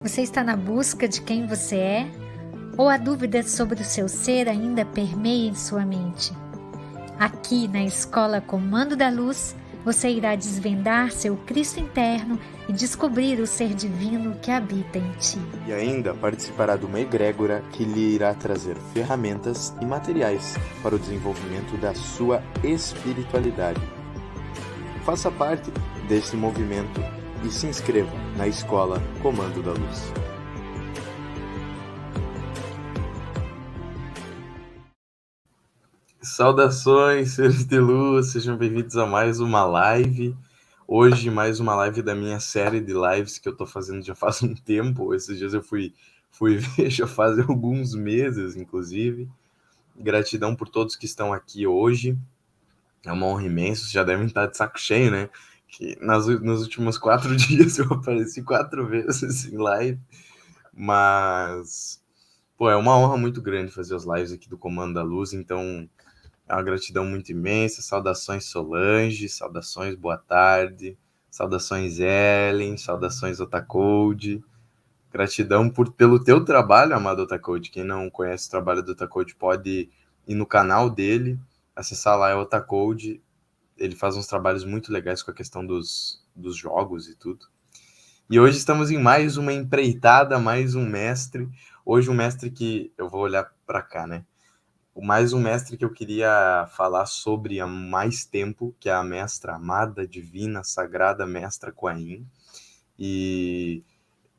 Você está na busca de quem você é? Ou a dúvida sobre o seu ser ainda permeia em sua mente? Aqui na Escola Comando da Luz, você irá desvendar seu Cristo interno e descobrir o ser divino que habita em ti. E ainda participará de uma egrégora que lhe irá trazer ferramentas e materiais para o desenvolvimento da sua espiritualidade. Faça parte desse movimento e se inscreva na Escola Comando da Luz. Saudações, seres de luz, sejam bem-vindos a mais uma live. Hoje, mais uma live da minha série de lives que eu tô fazendo já faz um tempo. Esses dias eu fui ver, já faz alguns meses, inclusive. Gratidão por todos que estão aqui hoje. É uma honra imensa, vocês já devem estar de saco cheio, né? Que nos últimos 4 dias eu apareci 4 vezes em live. Mas, pô, é uma honra muito grande fazer as lives aqui do Comando da Luz, então é uma gratidão muito imensa. Saudações Solange, saudações boa tarde, saudações Ellen, saudações Otacode. Gratidão pelo teu trabalho, amado Otacode. Quem não conhece o trabalho do Otacode pode ir no canal dele, acessar lá é Otacode. Ele faz uns trabalhos muito legais com a questão dos jogos e tudo. E hoje estamos em mais uma empreitada, mais um mestre. Hoje um mestre que eu vou olhar para cá, né? Mais um mestre que eu queria falar sobre há mais tempo, que é a mestra amada, divina, sagrada mestra Kuan Yin, e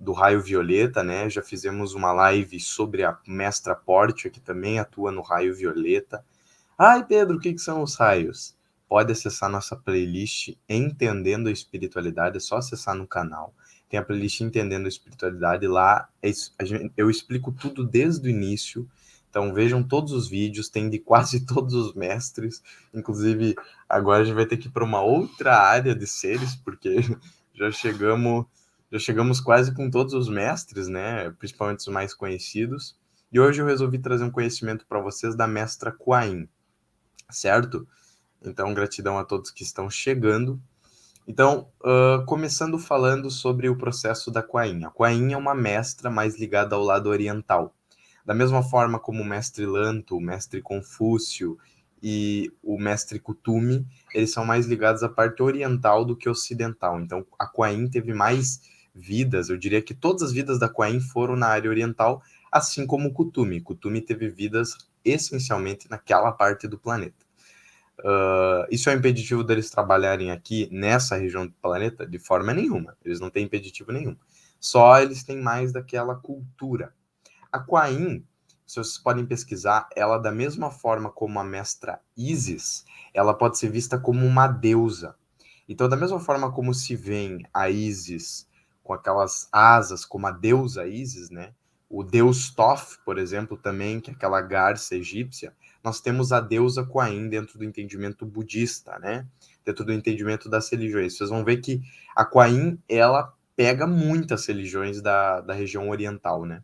do raio violeta, né? Já fizemos uma live sobre a mestra Portia, que também atua no raio violeta. Ai, Pedro, o que são os raios? Pode acessar nossa playlist Entendendo a Espiritualidade, é só acessar no canal. Tem a playlist Entendendo a Espiritualidade, lá eu explico tudo desde o início. Então vejam todos os vídeos, tem de quase todos os mestres. Inclusive, agora a gente vai ter que ir para uma outra área de seres, porque já chegamos quase com todos os mestres, né? Principalmente os mais conhecidos. E hoje eu resolvi trazer um conhecimento para vocês da mestra Kuan Yin, certo? Então, gratidão a todos que estão chegando. Então, começando falando sobre o processo da Kuan Yin. A Kuan Yin é uma mestra mais ligada ao lado oriental. Da mesma forma como o mestre Lanto, o mestre Confúcio e o mestre Kutumi, eles são mais ligados à parte oriental do que ocidental. Então, a Kuan Yin teve mais vidas, eu diria que todas as vidas da Kuan Yin foram na área oriental, assim como o Kutumi. Kutumi teve vidas essencialmente naquela parte do planeta. Isso é impeditivo deles trabalharem aqui nessa região do planeta? De forma nenhuma. Eles não têm impeditivo nenhum. Só eles têm mais daquela cultura. A Kuan Yin, se vocês podem pesquisar, ela da mesma forma como a mestra Isis, ela pode ser vista como uma deusa. Então, da mesma forma como se vê a Isis com aquelas asas, como a deusa Isis, né? O deus Thoth, por exemplo, também, que é aquela garça egípcia, nós temos a deusa Kuan Yin dentro do entendimento budista, né? Dentro do entendimento das religiões. Vocês vão ver que a Kuan Yin, ela pega muitas religiões da região oriental, né?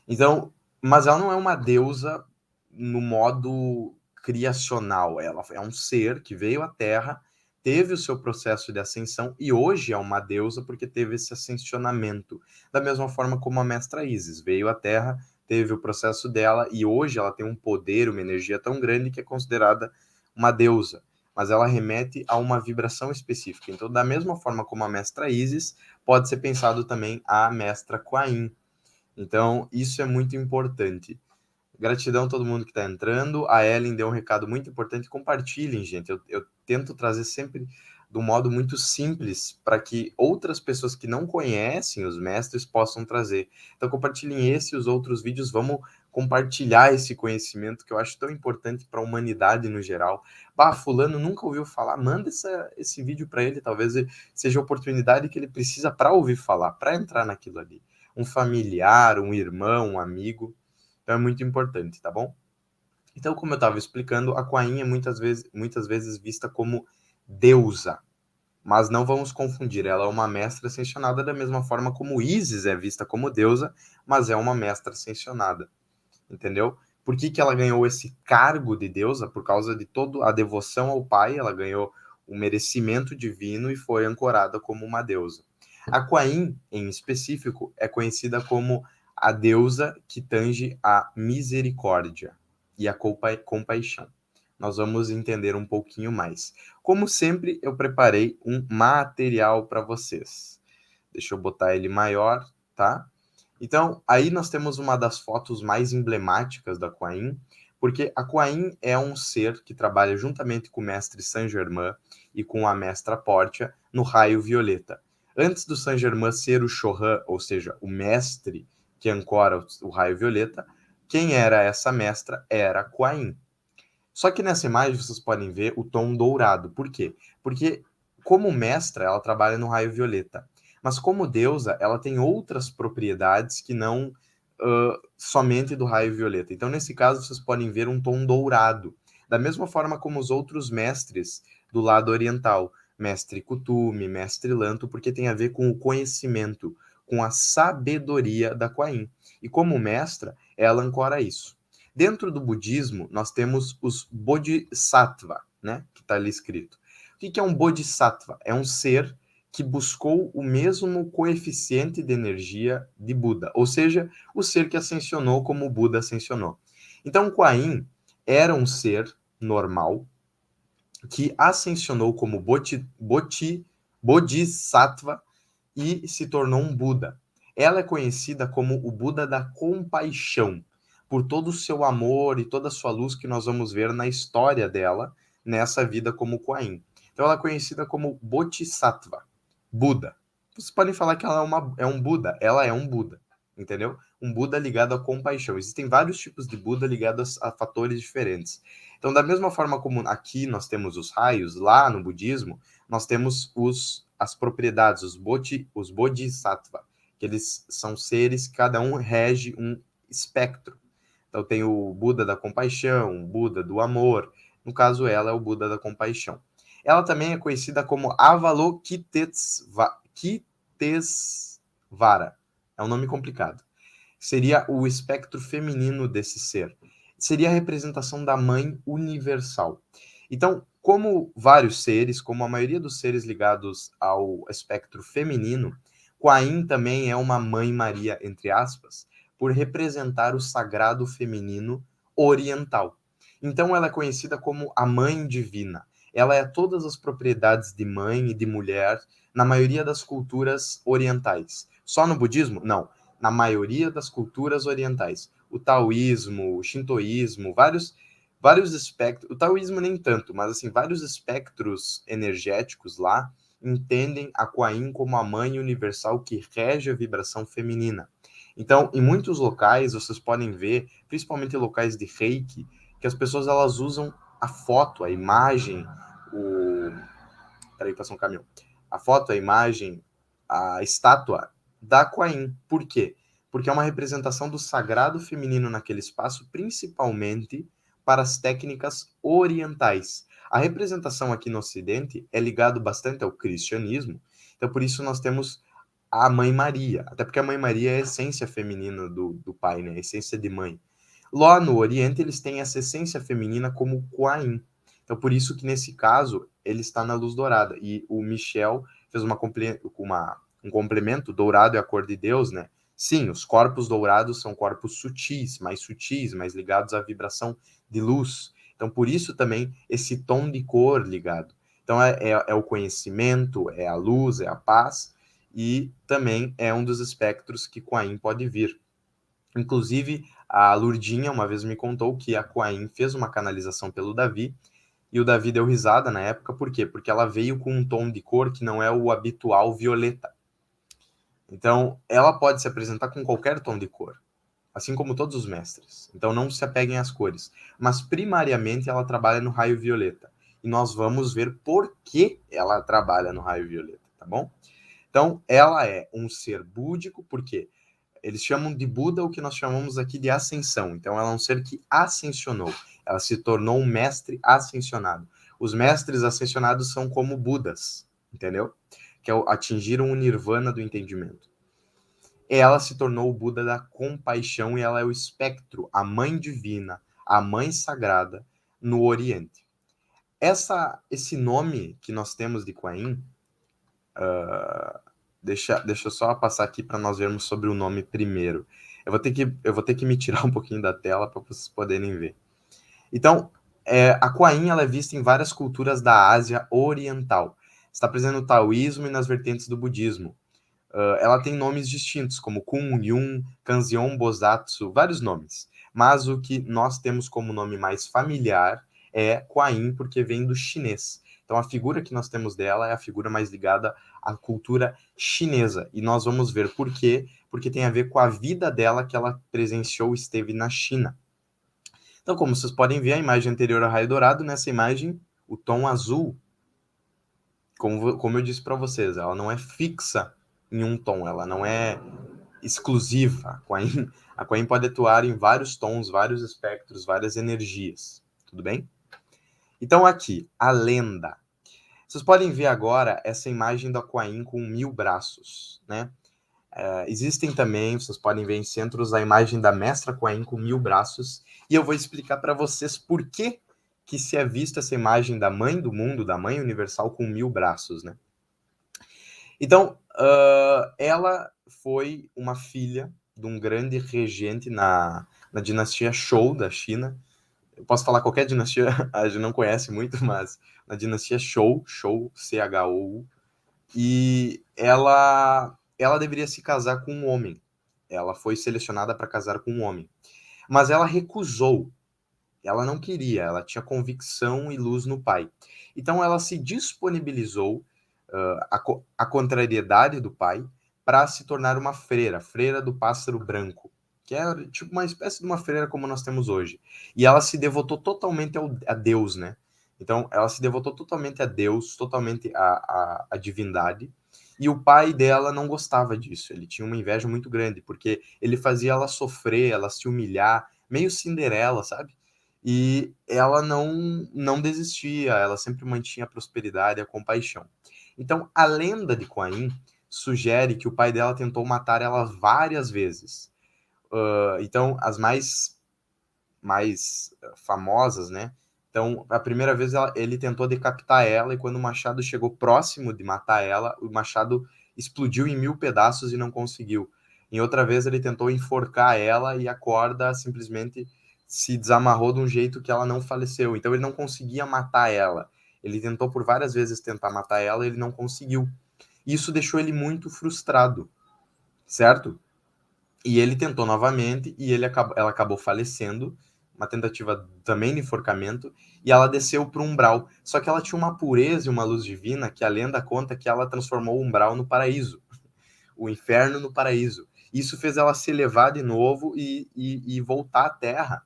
Então, mas ela não é uma deusa no modo criacional. Ela é um ser que veio à Terra, teve o seu processo de ascensão e hoje é uma deusa porque teve esse ascensionamento. Da mesma forma como a mestra Isis veio à Terra, teve o processo dela e hoje ela tem um poder, uma energia tão grande que é considerada uma deusa. Mas ela remete a uma vibração específica. Então, da mesma forma como a mestra Isis, pode ser pensado também a mestra Kuan Yin. Então, isso é muito importante. Gratidão a todo mundo que está entrando. A Ellen deu um recado muito importante. Compartilhem, gente. Eu tento trazer sempre de um modo muito simples para que outras pessoas que não conhecem os mestres possam trazer. Então, compartilhem esse e os outros vídeos. Vamos compartilhar esse conhecimento que eu acho tão importante para a humanidade no geral. Bah, fulano nunca ouviu falar. Manda esse vídeo para ele. Talvez seja a oportunidade que ele precisa para ouvir falar, para entrar naquilo ali. Um familiar, um irmão, um amigo. Então é muito importante, tá bom? Então, como eu estava explicando, a Kuan Yin é muitas vezes vista como deusa, mas não vamos confundir, ela é uma mestra ascensionada da mesma forma como Isis é vista como deusa, mas é uma mestra ascensionada, entendeu? Por que ela ganhou esse cargo de deusa? Por causa de toda a devoção ao pai, ela ganhou o merecimento divino e foi ancorada como uma deusa. A Kuan Yin, em específico, é conhecida como a deusa que tange a misericórdia e a compaixão. Nós vamos entender um pouquinho mais. Como sempre, eu preparei um material para vocês. Deixa eu botar ele maior, tá? Então, aí nós temos uma das fotos mais emblemáticas da Kuan Yin, porque a Kuan Yin é um ser que trabalha juntamente com o mestre Saint-Germain e com a mestra Portia no raio violeta. Antes do Saint-Germain ser o Shohan, ou seja, o mestre que ancora o raio violeta, quem era essa mestra era a Kuan Yin. Só que nessa imagem vocês podem ver o tom dourado. Por quê? Porque como mestra, ela trabalha no raio violeta. Mas como deusa, ela tem outras propriedades que não somente do raio violeta. Então, nesse caso, vocês podem ver um tom dourado. Da mesma forma como os outros mestres do lado oriental. Mestre Kuthumi, mestre Lanto, porque tem a ver com o conhecimento, com a sabedoria da Kuan Yin. E como mestra, ela ancora isso. Dentro do budismo, nós temos os bodhisattva, né? Que está ali escrito. O que é um bodhisattva? É um ser que buscou o mesmo coeficiente de energia de Buda, ou seja, o ser que ascensionou como o Buda ascensionou. Então, Kuan Yin era um ser normal que ascensionou como bodhisattva e se tornou um Buda. Ela é conhecida como o Buda da compaixão, por todo o seu amor e toda a sua luz que nós vamos ver na história dela, nessa vida como Kuan Yin. Então ela é conhecida como Bodhisattva, Buda. Vocês podem falar que ela é um Buda, ela é um Buda, entendeu? Um Buda ligado à compaixão. Existem vários tipos de Buda ligados a fatores diferentes. Então, da mesma forma como aqui nós temos os raios, lá no budismo, nós temos as propriedades, os bodhisattva, que eles são seres, cada um rege um espectro. Então tem o Buda da compaixão, o Buda do amor. No caso, ela é o Buda da compaixão. Ela também é conhecida como Avalokitesvara. É um nome complicado. Seria o espectro feminino desse ser. Seria a representação da mãe universal. Então, como vários seres, como a maioria dos seres ligados ao espectro feminino, Kuan Yin também é uma mãe Maria, entre aspas, por representar o sagrado feminino oriental. Então, ela é conhecida como a mãe divina. Ela é todas as propriedades de mãe e de mulher na maioria das culturas orientais. Só no budismo? Não. Na maioria das culturas orientais. O taoísmo, o shintoísmo, vários espectros, o taoísmo nem tanto, mas assim, vários espectros energéticos lá entendem a Kuan Yin como a mãe universal que rege a vibração feminina. Então, em muitos locais, vocês podem ver, principalmente em locais de Reiki, que as pessoas elas usam a foto, a imagem, Peraí, passou um caminhão. A foto, a imagem, a estátua da Kuan Yin. Por quê? Porque é uma representação do sagrado feminino naquele espaço, principalmente para as técnicas orientais. A representação aqui no Ocidente é ligado bastante ao cristianismo, então por isso nós temos a Mãe Maria, até porque a Mãe Maria é a essência feminina do pai, né? A essência de mãe. Lá no Oriente, eles têm essa essência feminina como Kuan Yin. Então, por isso que nesse caso, ele está na luz dourada. E o Michel fez um complemento, dourado é a cor de Deus, né? Sim, os corpos dourados são corpos sutis, mais ligados à vibração de luz. Então, por isso também esse tom de cor ligado. Então, é o conhecimento, é a luz, é a paz, e também é um dos espectros que Kuan Yin pode vir. Inclusive, a Lurdinha uma vez me contou que a Kuan Yin fez uma canalização pelo Davi, e o Davi deu risada na época, por quê? Porque ela veio com um tom de cor que não é o habitual violeta. Então, ela pode se apresentar com qualquer tom de cor, assim como todos os mestres. Então, não se apeguem às cores. Mas, primariamente, ela trabalha no raio violeta. E nós vamos ver por que ela trabalha no raio violeta, tá bom? Então, ela é um ser búdico, por quê? Eles chamam de Buda o que nós chamamos aqui de ascensão. Então, ela é um ser que ascensionou. Ela se tornou um mestre ascensionado. Os mestres ascensionados são como Budas, entendeu? Que atingiram o nirvana do entendimento. Ela se tornou o Buda da compaixão e ela é o espectro, a mãe divina, a mãe sagrada no Oriente. Esse nome que nós temos de Kuan Yin, deixa eu só passar aqui para nós vermos sobre o nome primeiro. Eu vou ter que me tirar um pouquinho da tela para vocês poderem ver. Então, a Kuan Yin ela é vista em várias culturas da Ásia Oriental. Está presente no taoísmo e nas vertentes do budismo. Ela tem nomes distintos, como Kun, Yun, Kanzeon, Bosatsu, vários nomes. Mas o que nós temos como nome mais familiar é Kuan Yin, porque vem do chinês. Então, a figura que nós temos dela é a figura mais ligada à cultura chinesa. E nós vamos ver por quê, porque tem a ver com a vida dela que ela presenciou, esteve na China. Então, como vocês podem ver, a imagem anterior ao raio dourado, nessa imagem, o tom azul, como eu disse para vocês, ela não é fixa em um tom, ela não é exclusiva. A Kuan Yin pode atuar em vários tons, vários espectros, várias energias. Tudo bem? Então, aqui, a lenda. Vocês podem ver agora essa imagem da Kuan Yin com 1000 braços, né? Existem também, vocês podem ver em centros, a imagem da Mestra Kuan Yin com 1000 braços, e eu vou explicar para vocês por que se é vista essa imagem da Mãe do Mundo, da Mãe Universal com 1000 braços, né? Então, ela foi uma filha de um grande regente na dinastia Zhou da China. Eu posso falar qualquer dinastia, a gente não conhece muito, mas na dinastia Zhou, C-H-O-U, e ela deveria se casar com um homem. Ela foi selecionada para casar com um homem. Mas ela recusou. Ela não queria, ela tinha convicção e luz no pai. Então ela se disponibilizou a contrariedade do pai para se tornar uma freira do pássaro branco, que é tipo uma espécie de uma freira como nós temos hoje. E ela se devotou totalmente a Deus, né? Então ela se devotou totalmente a Deus, totalmente à divindade. E o pai dela não gostava disso, ele tinha uma inveja muito grande, porque ele fazia ela sofrer, ela se humilhar, meio Cinderela, sabe? E ela não desistia, ela sempre mantinha a prosperidade e a compaixão. Então, a lenda de Kuan Yin sugere que o pai dela tentou matar ela várias vezes. Então, as mais famosas, né? Então, a primeira vez ele tentou decapitar ela, e quando o machado chegou próximo de matar ela, o machado explodiu em 1000 pedaços e não conseguiu. Em outra vez, ele tentou enforcar ela e a corda simplesmente se desamarrou de um jeito que ela não faleceu. Então, ele não conseguia matar ela. Ele tentou por várias vezes tentar matar ela e ele não conseguiu. Isso deixou ele muito frustrado, certo? E ele tentou novamente e ela acabou falecendo, uma tentativa também de enforcamento, e ela desceu para o umbral. Só que ela tinha uma pureza e uma luz divina que a lenda conta que ela transformou o umbral no paraíso, o inferno no paraíso. Isso fez ela se elevar de novo e voltar à Terra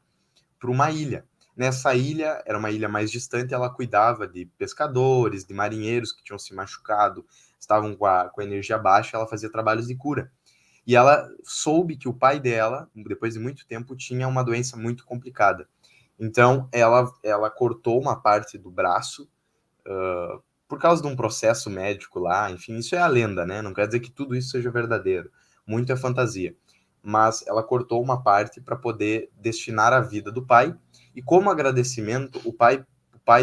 para uma ilha. Nessa ilha, era uma ilha mais distante, ela cuidava de pescadores, de marinheiros que tinham se machucado, estavam com a energia baixa, ela fazia trabalhos de cura. E ela soube que o pai dela, depois de muito tempo, tinha uma doença muito complicada. Então, ela cortou uma parte do braço por causa de um processo médico lá. Enfim, isso é a lenda, né? Não quer dizer que tudo isso seja verdadeiro. Muito é fantasia. Mas ela cortou uma parte para poder destinar a vida do pai. E como agradecimento, o pai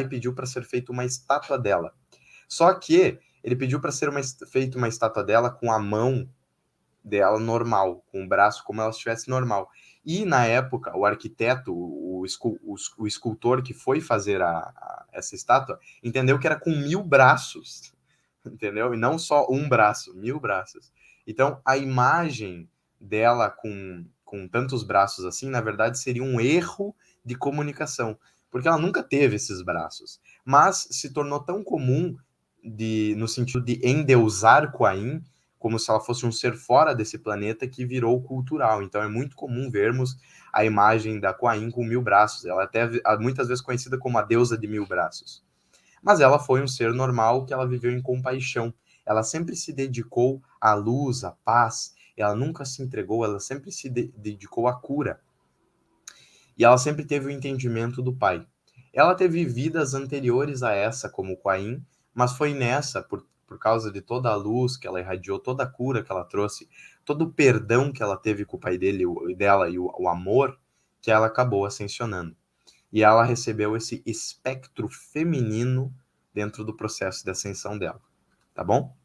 pediu para ser feita uma estátua dela. Só que ele pediu para ser feita uma estátua dela com a mão dela normal, com o braço como ela estivesse normal. E na época, o arquiteto, o escultor que foi fazer essa estátua, entendeu que era com 1000 braços, entendeu? E não só um braço, 1000 braços. Então, a imagem dela com tantos braços assim, na verdade, seria um erro de comunicação, porque ela nunca teve esses braços. Mas se tornou tão comum no sentido de endeusar Kuan Yin, como se ela fosse um ser fora desse planeta, que virou cultural. Então é muito comum vermos a imagem da Kuan Yin com 1000 braços. Ela é muitas vezes conhecida como a deusa de 1000 braços. Mas ela foi um ser normal que ela viveu em compaixão. Ela sempre se dedicou à luz, à paz. Ela nunca se entregou, ela sempre se dedicou à cura. E ela sempre teve o entendimento do pai. Ela teve vidas anteriores a essa, como Kuan Yin, mas foi nessa, por causa de toda a luz que ela irradiou, toda a cura que ela trouxe, todo o perdão que ela teve com o pai dela e o amor, que ela acabou ascensionando. E ela recebeu esse espectro feminino dentro do processo de ascensão dela. Tá bom?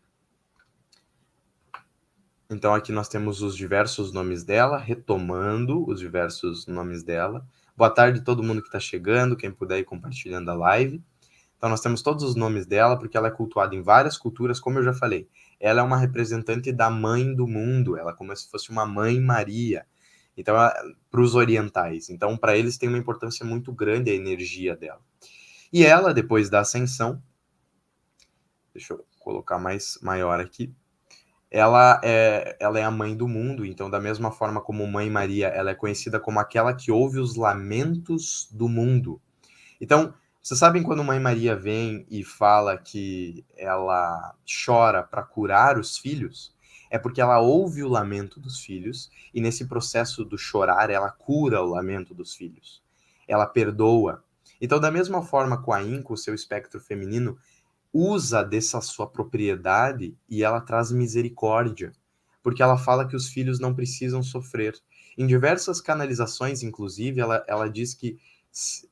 Então aqui nós temos os diversos nomes dela, retomando os diversos nomes dela. Boa tarde a todo mundo que está chegando, quem puder ir compartilhando a live. Então nós temos todos os nomes dela, porque ela é cultuada em várias culturas, como eu já falei. Ela é uma representante da mãe do mundo, ela é como se fosse uma mãe Maria. Então, para os orientais. Então, para eles tem uma importância muito grande a energia dela. E ela, depois da ascensão, deixa eu colocar maior aqui, ela é a mãe do mundo, então da mesma forma como Mãe Maria, ela é conhecida como aquela que ouve os lamentos do mundo. Então, vocês sabem quando Mãe Maria vem e fala que ela chora para curar os filhos? É porque ela ouve o lamento dos filhos e nesse processo do chorar, ela cura o lamento dos filhos. Ela perdoa. Então, da mesma forma, Kuan-Yin, com o seu espectro feminino, usa dessa sua propriedade e ela traz misericórdia, porque ela fala que os filhos não precisam sofrer. Em diversas canalizações, inclusive, ela diz que,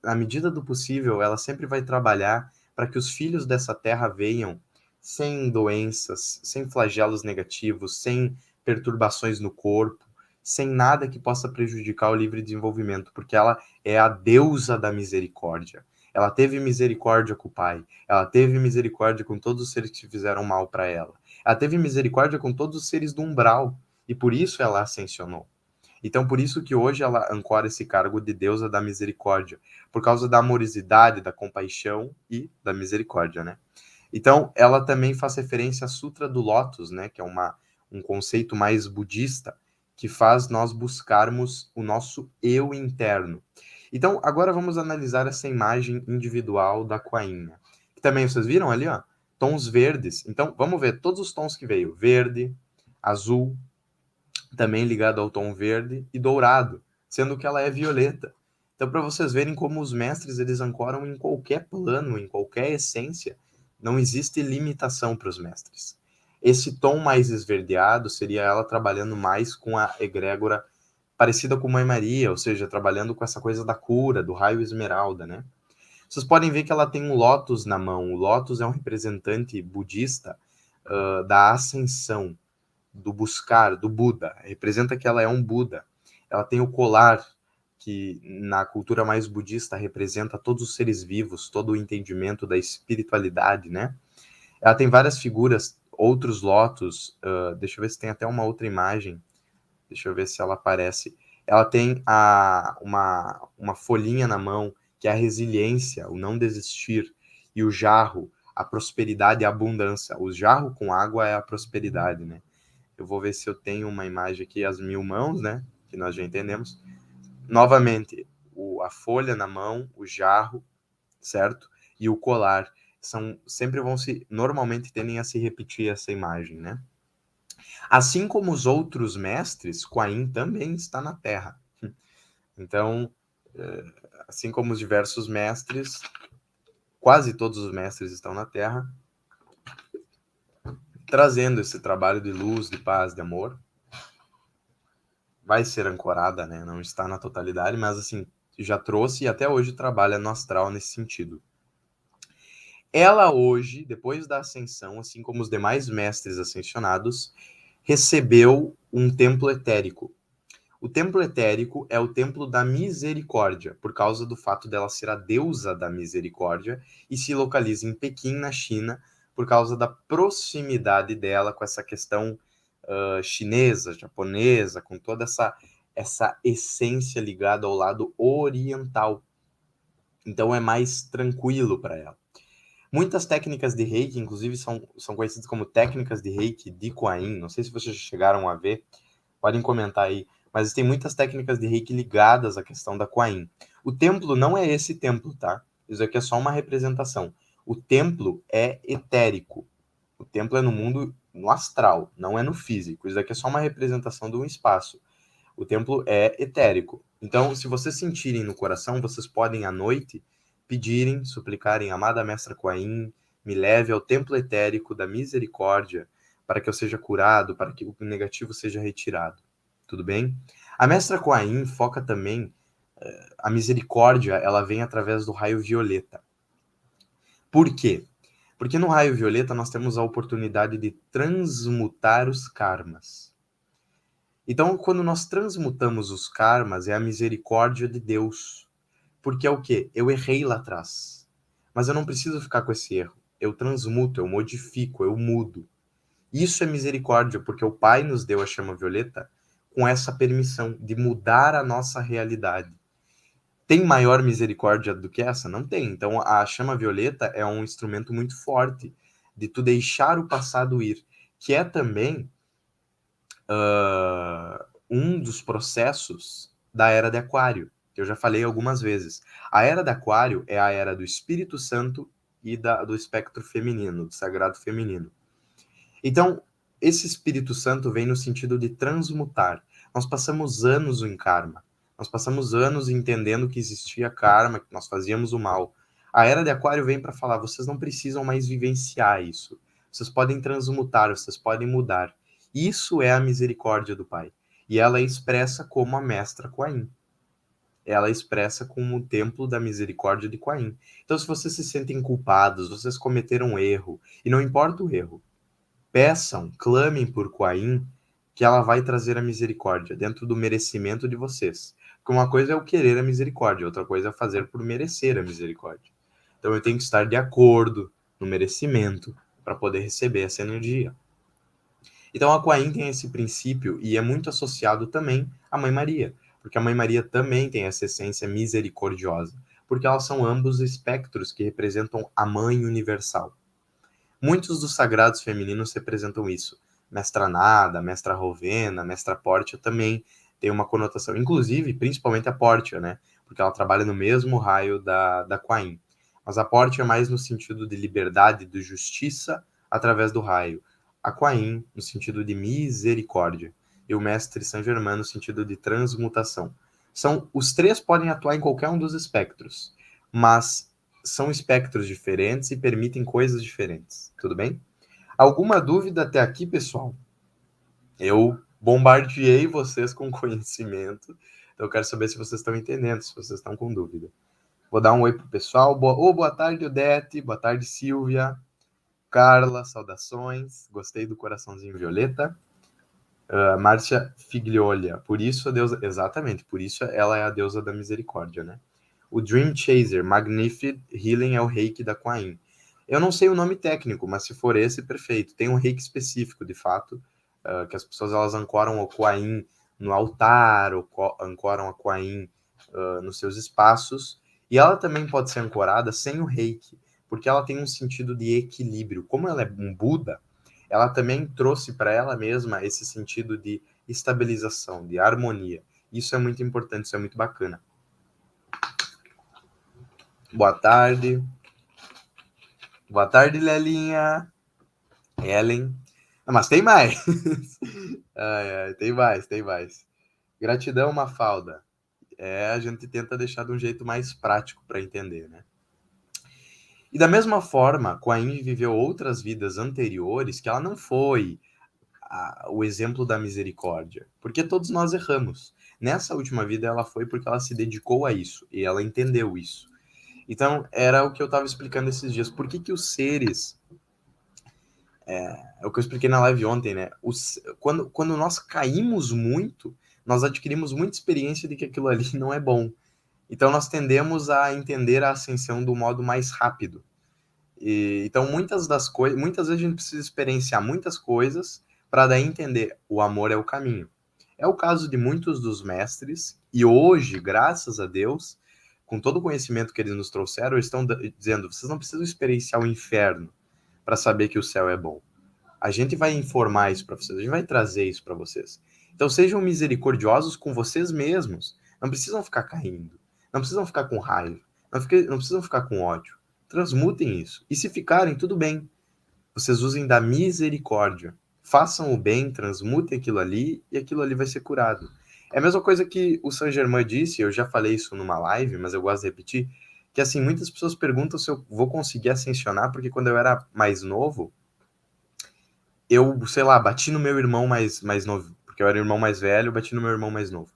na medida do possível, ela sempre vai trabalhar para que os filhos dessa terra venham sem doenças, sem flagelos negativos, sem perturbações no corpo, sem nada que possa prejudicar o livre desenvolvimento, porque ela é a deusa da misericórdia. Ela teve misericórdia com o pai, ela teve misericórdia com todos os seres que fizeram mal para ela. Ela teve misericórdia com todos os seres do umbral, e por isso ela ascensionou. Então, por isso que hoje ela ancora esse cargo de deusa da misericórdia, por causa da amorosidade, da compaixão e da misericórdia, né? Então, ela também faz referência à Sutra do Lótus, né, que é um conceito mais budista, que faz nós buscarmos o nosso eu interno. Então, agora vamos analisar essa imagem individual da Kuan-Yin. Que também vocês viram ali, ó, tons verdes. Então, vamos ver todos os tons que veio: verde, azul, também ligado ao tom verde, e dourado, sendo que ela é violeta. Então, para vocês verem como os mestres eles ancoram em qualquer plano, em qualquer essência, não existe limitação para os mestres. Esse tom mais esverdeado seria ela trabalhando mais com a egrégora parecida com Mãe Maria, ou seja, trabalhando com essa coisa da cura, do raio esmeralda, né? Vocês podem ver que ela tem um lótus na mão. O lótus é um representante budista da ascensão, do buscar, do Buda. Representa que ela é um Buda. Ela tem o colar, que na cultura mais budista representa todos os seres vivos, todo o entendimento da espiritualidade, né? Ela tem várias figuras, outros lótus. Deixa eu ver se tem até uma outra imagem. Deixa eu ver se ela aparece. Ela tem uma folhinha na mão, que é a resiliência, o não desistir, e o jarro, a prosperidade e a abundância. O jarro com água é a prosperidade, né? Eu vou ver se eu tenho uma imagem aqui, as 1000 mãos, né? Que nós já entendemos. Novamente, a folha na mão, o jarro, certo? E o colar. Sempre normalmente tendem a se repetir essa imagem, né? Assim como os outros mestres, Kuan-Yin também está na Terra. Então, assim como os diversos mestres, quase todos os mestres estão na Terra, trazendo esse trabalho de luz, de paz, de amor. Vai ser ancorada, né? Não está na totalidade, mas assim, já trouxe e até hoje trabalha no astral nesse sentido. Ela hoje, depois da ascensão, assim como os demais mestres ascensionados, recebeu um templo etérico. O templo etérico é o templo da misericórdia, por causa do fato dela ser a deusa da misericórdia, e se localiza em Pequim, na China, por causa da proximidade dela com essa questão chinesa, japonesa, com toda essa essência ligada ao lado oriental. Então é mais tranquilo para ela. Muitas técnicas de Reiki, inclusive, são conhecidas como técnicas de Reiki de Kuan-Yin. Não sei se vocês chegaram a ver, podem comentar aí. Mas tem muitas técnicas de Reiki ligadas à questão da Kuan-Yin. O templo não é esse templo, tá? Isso aqui é só uma representação. O templo é etérico. O templo é no mundo, no astral, não é no físico. Isso aqui é só uma representação de um espaço. O templo é etérico. Então, se vocês sentirem no coração, vocês podem à noite pedirem, suplicarem: amada Mestra Kuan-Yin, me leve ao templo etérico da misericórdia para que eu seja curado, para que o negativo seja retirado. Tudo bem? A Mestra Kuan-Yin foca também a misericórdia, ela vem através do raio violeta. Por quê? Porque no raio violeta nós temos a oportunidade de transmutar os karmas. Então, quando nós transmutamos os karmas, é a misericórdia de Deus. Porque é o quê? Eu errei lá atrás. Mas eu não preciso ficar com esse erro. Eu transmuto, eu modifico, eu mudo. Isso é misericórdia, porque o Pai nos deu a chama violeta com essa permissão de mudar a nossa realidade. Tem maior misericórdia do que essa? Não tem. Então, a chama violeta é um instrumento muito forte de tu deixar o passado ir, que é também um dos processos da era de Aquário, que eu já falei algumas vezes. A era de Aquário é a era do Espírito Santo e do espectro feminino, do sagrado feminino. Então, esse Espírito Santo vem no sentido de transmutar. Nós passamos anos em karma. Nós passamos anos entendendo que existia karma, que nós fazíamos o mal. A era de Aquário vem para falar: vocês não precisam mais vivenciar isso. Vocês podem transmutar, vocês podem mudar. Isso é a misericórdia do Pai. E ela é expressa como a mestra Kuan-Yin. Ela é expressa como o templo da misericórdia de Kuan-Yin. Então, se vocês se sentem culpados, vocês cometeram um erro, e não importa o erro, peçam, clamem por Kuan-Yin, que ela vai trazer a misericórdia dentro do merecimento de vocês. Porque uma coisa é o querer a misericórdia, outra coisa é fazer por merecer a misericórdia. Então eu tenho que estar de acordo no merecimento para poder receber essa energia. Então a Kuan-Yin tem esse princípio e é muito associado também à Mãe Maria, porque a Mãe Maria também tem essa essência misericordiosa, porque elas são ambos espectros que representam a Mãe Universal. Muitos dos sagrados femininos representam isso. Mestra Nada, Mestra Rovena, Mestra Pórtia também tem uma conotação, inclusive, principalmente a Pórtia, né? Porque ela trabalha no mesmo raio da Kuan-Yin. Mas a Pórtia é mais no sentido de liberdade, de justiça através do raio. A Kuan-Yin no sentido de misericórdia. E o Mestre Saint Germain no sentido de transmutação. Os três podem atuar em qualquer um dos espectros, mas são espectros diferentes e permitem coisas diferentes. Tudo bem? Alguma dúvida até aqui, pessoal? Eu bombardeei vocês com conhecimento, então eu quero saber se vocês estão entendendo, se vocês estão com dúvida. Vou dar um oi pro pessoal. Boa tarde, Odete. Boa tarde, Silvia. Carla, saudações. Gostei do coraçãozinho violeta. Márcia Figliolha. Por isso a deusa... Exatamente, por isso ela é a deusa da misericórdia, né? O Dream Chaser, Magnificent Healing é o reiki da Kuan-Yin. Eu não sei o nome técnico, mas se for esse, perfeito. Tem um reiki específico, de fato, que as pessoas elas ancoram o Kuan-Yin no altar, ou ancoram a Kuan-Yin nos seus espaços. E ela também pode ser ancorada sem o reiki, porque ela tem um sentido de equilíbrio. Como ela é um Buda, ela também trouxe para ela mesma esse sentido de estabilização, de harmonia. Isso é muito importante, isso é muito bacana. Boa tarde. Boa tarde, Lelinha. Ellen. Mas tem mais. Tem mais, tem mais. Gratidão, Mafalda. A gente tenta deixar de um jeito mais prático para entender, né? E da mesma forma, Kuan-Yin viveu outras vidas anteriores que ela não foi o exemplo da misericórdia, porque todos nós erramos. Nessa última vida ela foi porque ela se dedicou a isso e ela entendeu isso. Então, era o que eu estava explicando esses dias. Por que os seres... É o que eu expliquei na live ontem, né? Quando nós caímos muito, nós adquirimos muita experiência de que aquilo ali não é bom. Então, nós tendemos a entender a ascensão do modo mais rápido. Então, muitas vezes a gente precisa experienciar muitas coisas para daí entender o amor é o caminho. É o caso de muitos dos mestres, e hoje, graças a Deus, com todo o conhecimento que eles nos trouxeram, eles estão dizendo: vocês não precisam experienciar o inferno para saber que o céu é bom. A gente vai informar isso para vocês, a gente vai trazer isso para vocês. Então sejam misericordiosos com vocês mesmos. Não precisam ficar caindo, não precisam ficar com raiva, não precisam ficar com ódio. Transmutem isso. E se ficarem, tudo bem. Vocês usem da misericórdia. Façam o bem, transmutem aquilo ali e aquilo ali vai ser curado. É a mesma coisa que o Saint Germain disse, eu já falei isso numa live, mas eu gosto de repetir, que assim, muitas pessoas perguntam se eu vou conseguir ascensionar, porque quando eu era mais novo, eu, sei lá, bati no meu irmão mais novo, porque eu era o irmão mais velho, eu bati no meu irmão mais novo.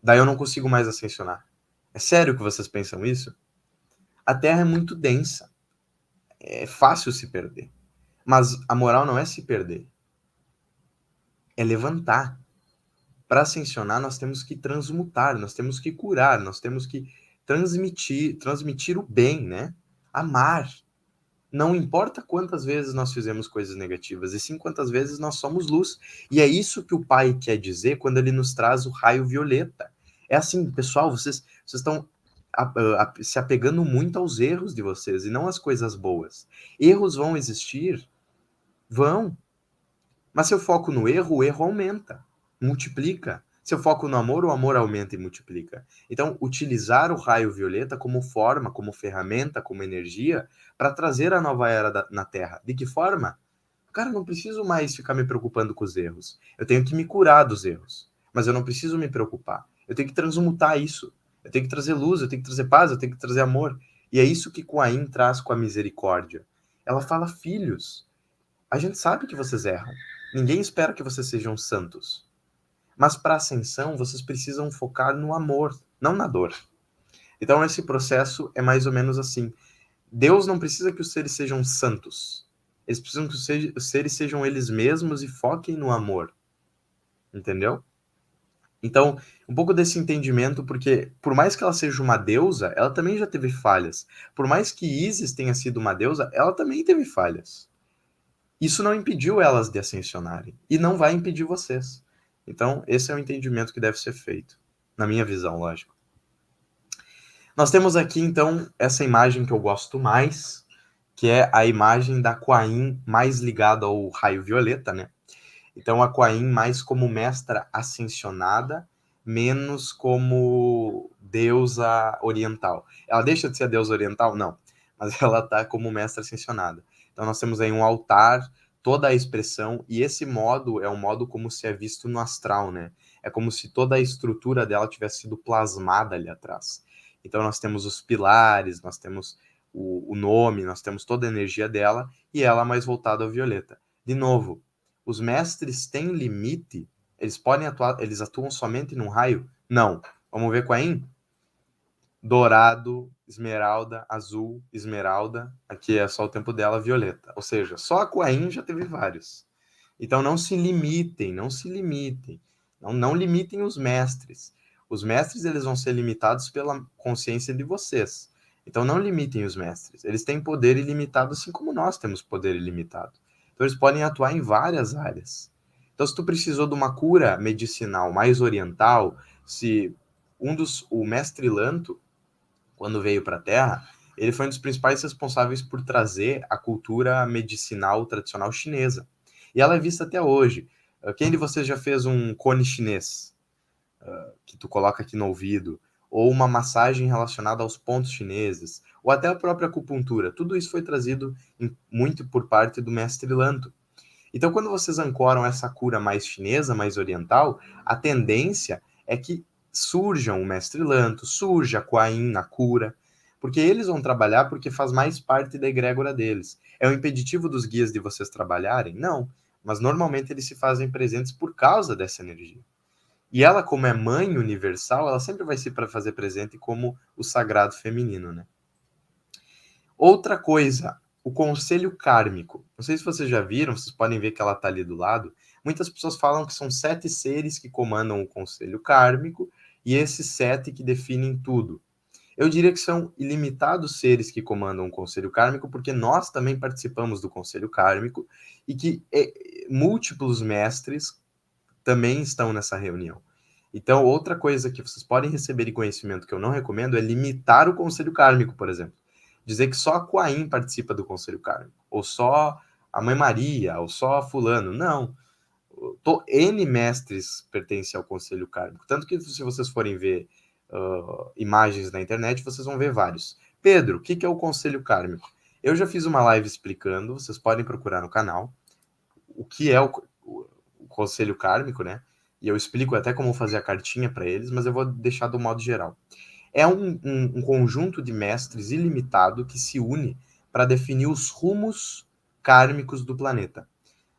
Daí eu não consigo mais ascensionar. É sério que vocês pensam isso? A Terra é muito densa. É fácil se perder. Mas a moral não é se perder. É levantar. Para ascensionar, nós temos que transmutar, nós temos que curar, nós temos que transmitir o bem, né? Amar. Não importa quantas vezes nós fizemos coisas negativas, e sim quantas vezes nós somos luz. E é isso que o Pai quer dizer quando ele nos traz o raio violeta. É assim, pessoal, vocês estão se apegando muito aos erros de vocês e não às coisas boas. Erros vão existir? Vão. Mas se eu foco no erro, o erro aumenta, multiplica. Se eu foco no amor, o amor aumenta e multiplica. Então, utilizar o raio violeta como forma, como ferramenta, como energia, para trazer a nova era na Terra. De que forma? Cara, eu não preciso mais ficar me preocupando com os erros. Eu tenho que me curar dos erros. Mas eu não preciso me preocupar. Eu tenho que transmutar isso. Eu tenho que trazer luz, eu tenho que trazer paz, eu tenho que trazer amor. E é isso que Kuan traz com a misericórdia. Ela fala, filhos, a gente sabe que vocês erram. Ninguém espera que vocês sejam santos. Mas para a ascensão, vocês precisam focar no amor, não na dor. Então, esse processo é mais ou menos assim. Deus não precisa que os seres sejam santos. Eles precisam que os seres sejam eles mesmos e foquem no amor. Entendeu? Então, um pouco desse entendimento, porque por mais que ela seja uma deusa, ela também já teve falhas. Por mais que Isis tenha sido uma deusa, ela também teve falhas. Isso não impediu elas de ascensionarem. E não vai impedir vocês. Então, esse é o entendimento que deve ser feito. Na minha visão, lógico. Nós temos aqui, então, essa imagem que eu gosto mais, que é a imagem da Kuan mais ligada ao raio violeta, né? Então, a Kuan mais como mestra ascensionada, menos como deusa oriental. Ela deixa de ser a deusa oriental? Não. Mas ela está como mestra ascensionada. Então, nós temos aí um altar, toda a expressão, e esse modo é um modo como se é visto no astral, né? É como se toda a estrutura dela tivesse sido plasmada ali atrás. Então, nós temos os pilares, nós temos o nome, nós temos toda a energia dela, e ela mais voltada ao violeta. De novo, os mestres têm limite? Eles podem atuar, eles atuam somente num raio? Não. Vamos ver com a dourado, esmeralda, azul, esmeralda, aqui é só o tempo dela, violeta. Ou seja, só a Kuan já teve vários. Então não se limitem, não se limitem. Não limitem os mestres. Os mestres eles vão ser limitados pela consciência de vocês. Então não limitem os mestres. Eles têm poder ilimitado, assim como nós temos poder ilimitado. Então eles podem atuar em várias áreas. Então se tu precisou de uma cura medicinal mais oriental, se o mestre Lanto, quando veio para a Terra, ele foi um dos principais responsáveis por trazer a cultura medicinal tradicional chinesa. E ela é vista até hoje. Quem de vocês já fez um cone chinês, que tu coloca aqui no ouvido, ou uma massagem relacionada aos pontos chineses, ou até a própria acupuntura? Tudo isso foi trazido muito por parte do mestre Lanto. Então, quando vocês ancoram essa cura mais chinesa, mais oriental, a tendência é que surjam o mestre Lanto, surja a Kuan na cura, porque eles vão trabalhar porque faz mais parte da egrégora deles. É um impeditivo dos guias de vocês trabalharem? Não, mas normalmente eles se fazem presentes por causa dessa energia. E ela, como é mãe universal, ela sempre vai se fazer presente como o sagrado feminino, né? Outra coisa, o conselho kármico. Não sei se vocês já viram, vocês podem ver que ela está ali do lado. Muitas pessoas falam que são 7 seres que comandam o conselho kármico e esses 7 que definem tudo. Eu diria que são ilimitados seres que comandam o conselho kármico, porque nós também participamos do conselho kármico e que múltiplos mestres também estão nessa reunião. Então, outra coisa que vocês podem receber de conhecimento que eu não recomendo é limitar o conselho kármico, por exemplo. Dizer que só a Kuan participa do conselho kármico, ou só a Mãe Maria, ou só fulano. Não. N mestres pertencem ao conselho kármico. Tanto que se vocês forem ver imagens na internet, vocês vão ver vários. Pedro, o que é o conselho kármico? Eu já fiz uma live explicando, vocês podem procurar no canal, o que é o conselho kármico, né? E eu explico até como fazer a cartinha para eles, mas eu vou deixar do modo geral. É um conjunto de mestres ilimitado que se une para definir os rumos kármicos do planeta.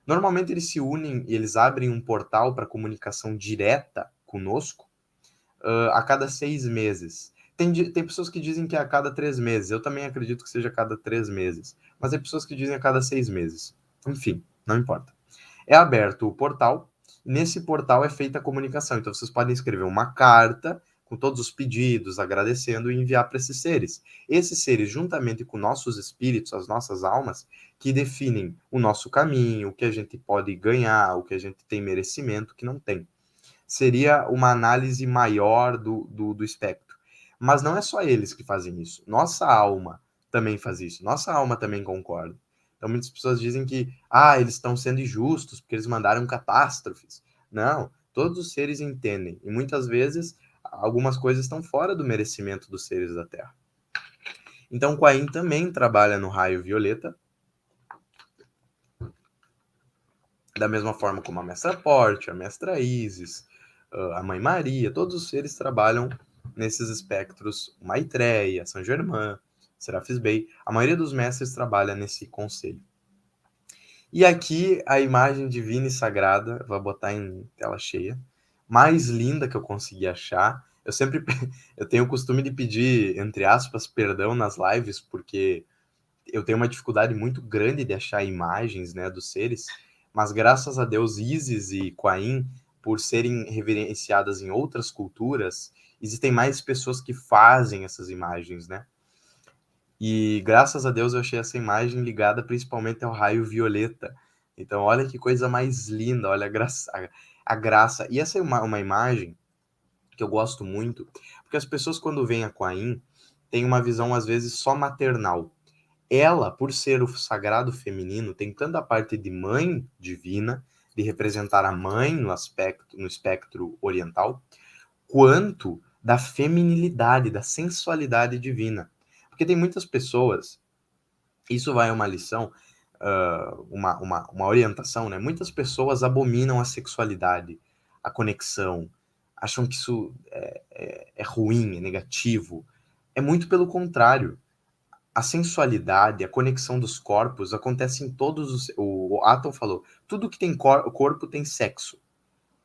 Normalmente eles se unem e eles abrem um portal para comunicação direta conosco a cada 6 meses. Tem pessoas que dizem que é a cada 3 meses. Eu também acredito que seja a cada 3 meses. Mas tem pessoas que dizem a cada 6 meses. Enfim, não importa. É aberto o portal Nesse portal é feita a comunicação. Então, vocês podem escrever uma carta com todos os pedidos, agradecendo e enviar para esses seres. Esses seres, juntamente com nossos espíritos, as nossas almas, que definem o nosso caminho, o que a gente pode ganhar, o que a gente tem merecimento, o que não tem. Seria uma análise maior do espectro. Mas não é só eles que fazem isso. Nossa alma também faz isso. Nossa alma também concorda. Então, muitas pessoas dizem que eles estão sendo injustos porque eles mandaram catástrofes. Não, todos os seres entendem. E muitas vezes, algumas coisas estão fora do merecimento dos seres da Terra. Então, Quain também trabalha no raio violeta, da mesma forma como a Mestra Porte, a Mestra Isis, a Mãe Maria, todos os seres trabalham nesses espectros, Maitreya, São Germain, Serafis Bey, a maioria dos mestres trabalha nesse conselho. E aqui a imagem divina e sagrada, vou botar em tela cheia, mais linda que eu consegui achar. Eu tenho o costume de pedir, entre aspas, perdão nas lives, porque eu tenho uma dificuldade muito grande de achar imagens, né, dos seres, mas graças a Deus Isis e Quain, por serem reverenciadas em outras culturas, existem mais pessoas que fazem essas imagens, né? E graças a Deus eu achei essa imagem ligada principalmente ao raio violeta. Então olha que coisa mais linda, olha a graça. E essa é uma imagem que eu gosto muito, porque as pessoas quando veem a Quain têm uma visão às vezes só maternal. Ela, por ser o sagrado feminino, tem tanto a parte de mãe divina, de representar a mãe no espectro oriental, quanto da feminilidade, da sensualidade divina. Porque tem muitas pessoas, isso vai uma lição, uma orientação, né? Muitas pessoas abominam a sexualidade, a conexão, acham que isso é ruim, é negativo. É muito pelo contrário. A sensualidade, a conexão dos corpos acontece em todos os. O Atom falou: tudo que tem corpo tem sexo.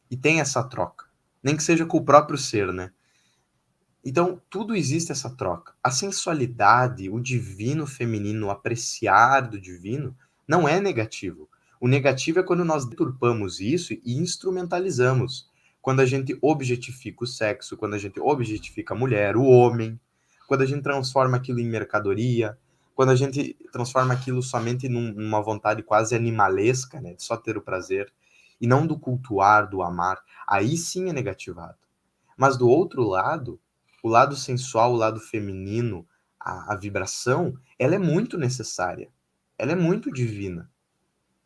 E tem essa troca. Nem que seja com o próprio ser, né? Então, tudo existe essa troca. A sensualidade, o divino feminino, o apreciar do divino, não é negativo. O negativo é quando nós deturpamos isso e instrumentalizamos. Quando a gente objetifica o sexo, quando a gente objetifica a mulher, o homem, quando a gente transforma aquilo em mercadoria, quando a gente transforma aquilo somente numa vontade quase animalesca, né, de só ter o prazer, e não do cultuar, do amar, aí sim é negativado. Mas do outro lado, o lado sensual, o lado feminino, a vibração, ela é muito necessária. Ela é muito divina.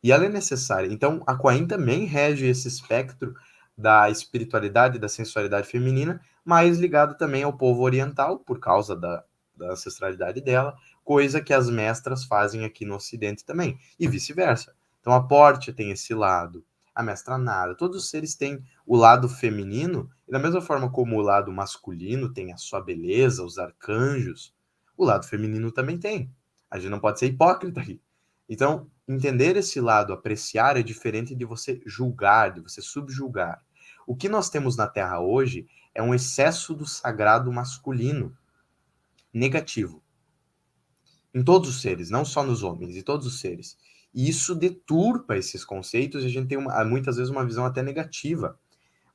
E ela é necessária. Então, a Quain também rege esse espectro da espiritualidade, da sensualidade feminina, mais ligado também ao povo oriental, por causa da ancestralidade dela, coisa que as mestras fazem aqui no Ocidente também, e vice-versa. Então, a Portia tem esse lado, a Mestra Nada, todos os seres têm o lado feminino, e da mesma forma como o lado masculino tem a sua beleza, os arcanjos, o lado feminino também tem. A gente não pode ser hipócrita aqui. Então, entender esse lado, apreciar, é diferente de você julgar, de você subjugar. O que nós temos na Terra hoje é um excesso do sagrado masculino negativo. Em todos os seres, não só nos homens, em todos os seres. E isso deturpa esses conceitos e a gente tem muitas vezes uma visão até negativa.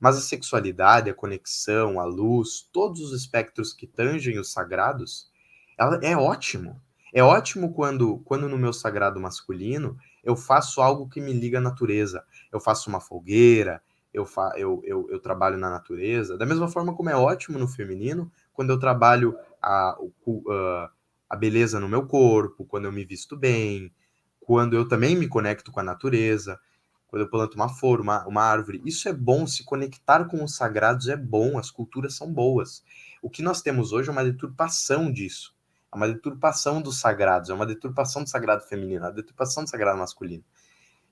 Mas a sexualidade, a conexão, a luz, todos os espectros que tangem os sagrados, ela é ótimo. É ótimo quando no meu sagrado masculino eu faço algo que me liga à natureza. Eu faço uma fogueira, eu trabalho na natureza. Da mesma forma como é ótimo no feminino, quando eu trabalho a beleza no meu corpo, quando eu me visto bem, quando eu também me conecto com a natureza, quando eu planto uma flor, uma árvore. Isso é bom, se conectar com os sagrados é bom, as culturas são boas. O que nós temos hoje é uma deturpação disso. É uma deturpação dos sagrados, é uma deturpação do sagrado feminino, é uma deturpação do sagrado masculino.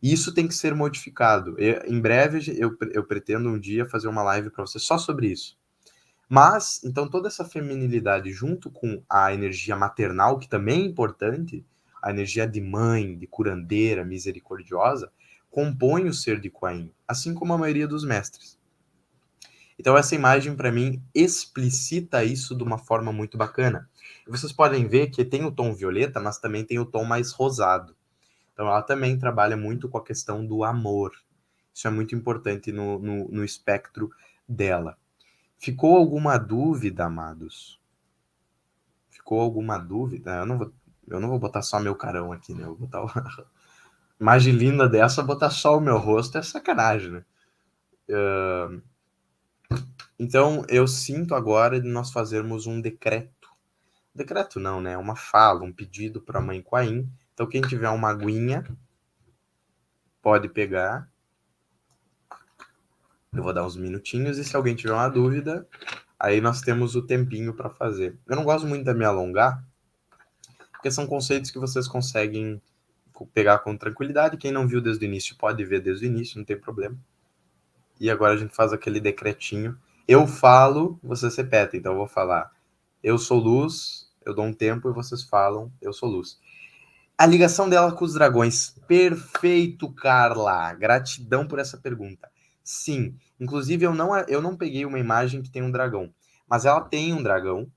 E isso tem que ser modificado. Em breve, eu pretendo um dia fazer uma live para você só sobre isso. Mas, então, toda essa feminilidade junto com a energia maternal, que também é importante, a energia de mãe, de curandeira, misericordiosa, compõe o ser de Quain, assim como a maioria dos mestres. Então, essa imagem, para mim, explicita isso de uma forma muito bacana. E vocês podem ver que tem o tom violeta, mas também tem o tom mais rosado. Então, ela também trabalha muito com a questão do amor. Isso é muito importante no espectro dela. Ficou alguma dúvida, amados? Ficou alguma dúvida? Eu não vou botar só meu carão aqui, né? Eu vou botar uma imagem linda dessa, botar só o meu rosto é sacanagem, né? Então, eu sinto agora de nós fazermos um decreto. Decreto não, né? Uma fala, um pedido para a mãe Quain. Então, quem tiver uma aguinha, pode pegar. Eu vou dar uns minutinhos e se alguém tiver uma dúvida, aí nós temos o tempinho para fazer. Eu não gosto muito de me alongar, porque são conceitos que vocês conseguem pegar com tranquilidade. Quem não viu desde o início pode ver desde o início, não tem problema. E agora a gente faz aquele decretinho. Eu falo, vocês repetem. Então eu vou falar, eu sou luz, eu dou um tempo e vocês falam, eu sou luz. A ligação dela com os dragões. Perfeito, Carla. Gratidão por essa pergunta. Sim. Inclusive, eu não peguei uma imagem que tem um dragão. Mas ela tem um dragão,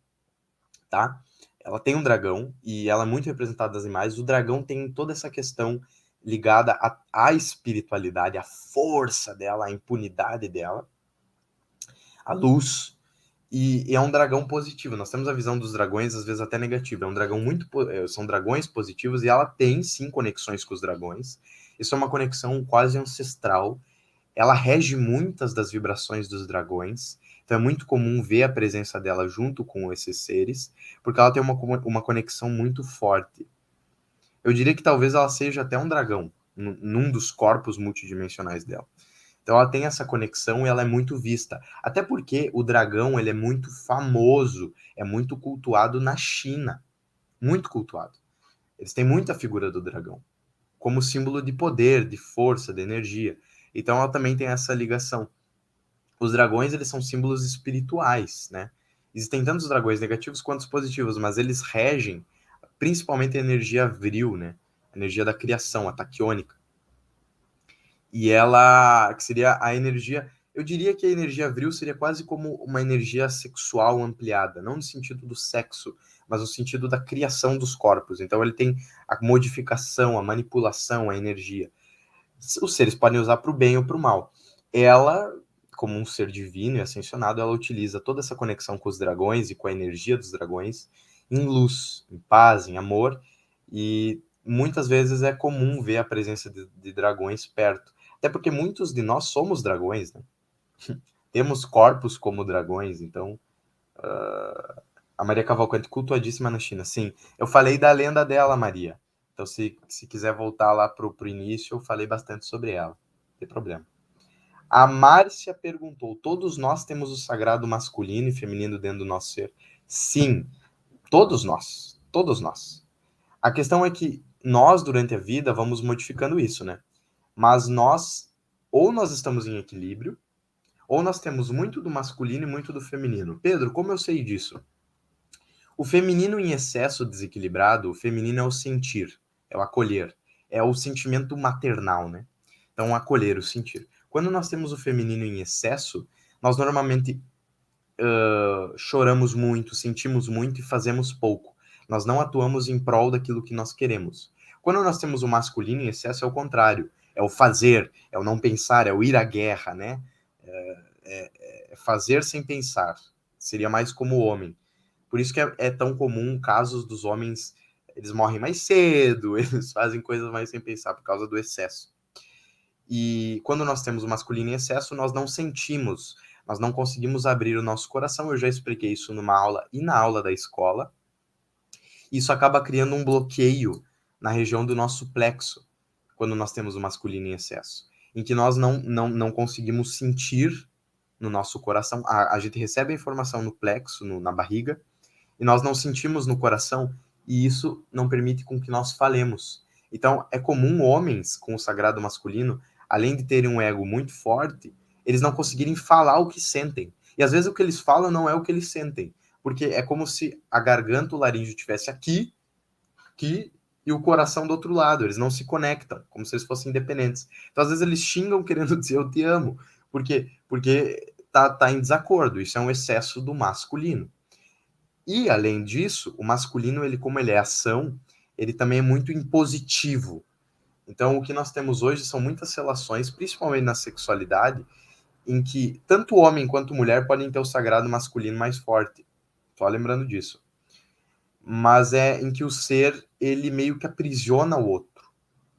tá? Ela tem um dragão e ela é muito representada nas imagens. O dragão tem toda essa questão ligada à espiritualidade, à força dela, à impunidade dela, à luz. E é um dragão positivo. Nós temos a visão dos dragões, às vezes até negativa. É um dragão são dragões positivos e ela tem sim conexões com os dragões. Isso é uma conexão quase ancestral. Ela rege muitas das vibrações dos dragões. Então é muito comum ver a presença dela junto com esses seres, porque ela tem uma conexão muito forte. Eu diria que talvez ela seja até um dragão, num dos corpos multidimensionais dela. Então ela tem essa conexão e ela é muito vista. Até porque o dragão ele é muito famoso, é muito cultuado na China. Muito cultuado. Eles têm muita figura do dragão, como símbolo de poder, de força, de energia. Então ela também tem essa ligação. Os dragões, eles são símbolos espirituais, né? Existem tantos dragões negativos quanto os positivos, mas eles regem principalmente a energia vril, né? A energia da criação, a taquiônica. E ela, que seria a energia, eu diria que a energia vril seria quase como uma energia sexual ampliada, não no sentido do sexo, mas no sentido da criação dos corpos. Então ele tem a modificação, a manipulação, a energia. Os seres podem usar para o bem ou para o mal. Ela, como um ser divino e ascensionado, ela utiliza toda essa conexão com os dragões e com a energia dos dragões em luz, em paz, em amor, e muitas vezes é comum ver a presença de dragões perto. Até porque muitos de nós somos dragões, né? Temos corpos como dragões, então a Maria Cavalcante cultuadíssima na China. Sim, eu falei da lenda dela, Maria. Então, se quiser voltar lá pro início, eu falei bastante sobre ela. Não tem problema. A Márcia perguntou, todos nós temos o sagrado masculino e feminino dentro do nosso ser? Sim, todos nós. Todos nós. A questão é que nós, durante a vida, vamos modificando isso, né? Mas ou nós estamos em equilíbrio, ou nós temos muito do masculino e muito do feminino. Pedro, como eu sei disso? O feminino em excesso desequilibrado, o feminino é o sentir, é o acolher, é o sentimento maternal, né? Então, acolher, o sentir. Quando nós temos o feminino em excesso, nós normalmente choramos muito, sentimos muito e fazemos pouco. Nós não atuamos em prol daquilo que nós queremos. Quando nós temos o masculino em excesso, é o contrário. É o fazer, é o não pensar, é o ir à guerra, né? É fazer sem pensar. Seria mais como o homem. Por isso que é tão comum casos dos homens, eles morrem mais cedo, eles fazem coisas mais sem pensar por causa do excesso. E quando nós temos o masculino em excesso, nós não sentimos, nós não conseguimos abrir o nosso coração. Eu já expliquei isso numa aula e na aula da escola. Isso acaba criando um bloqueio na região do nosso plexo, quando nós temos o masculino em excesso, em que nós não conseguimos sentir no nosso coração. A gente recebe a informação no plexo, na barriga, e nós não sentimos no coração, e isso não permite com que nós falemos. Então, é comum homens com o sagrado masculino, além de terem um ego muito forte, eles não conseguirem falar o que sentem. E às vezes o que eles falam não é o que eles sentem, porque é como se a garganta, o laríngeo estivesse aqui, e o coração do outro lado. Eles não se conectam, como se eles fossem independentes. Então, às vezes eles xingam querendo dizer eu te amo, porque tá em desacordo. Isso é um excesso do masculino. E, além disso, o masculino, como ele é ação, ele também é muito impositivo. Então, o que nós temos hoje são muitas relações, principalmente na sexualidade, em que tanto homem quanto mulher podem ter o sagrado masculino mais forte. Só lembrando disso. Mas é em que o ser, ele meio que aprisiona o outro.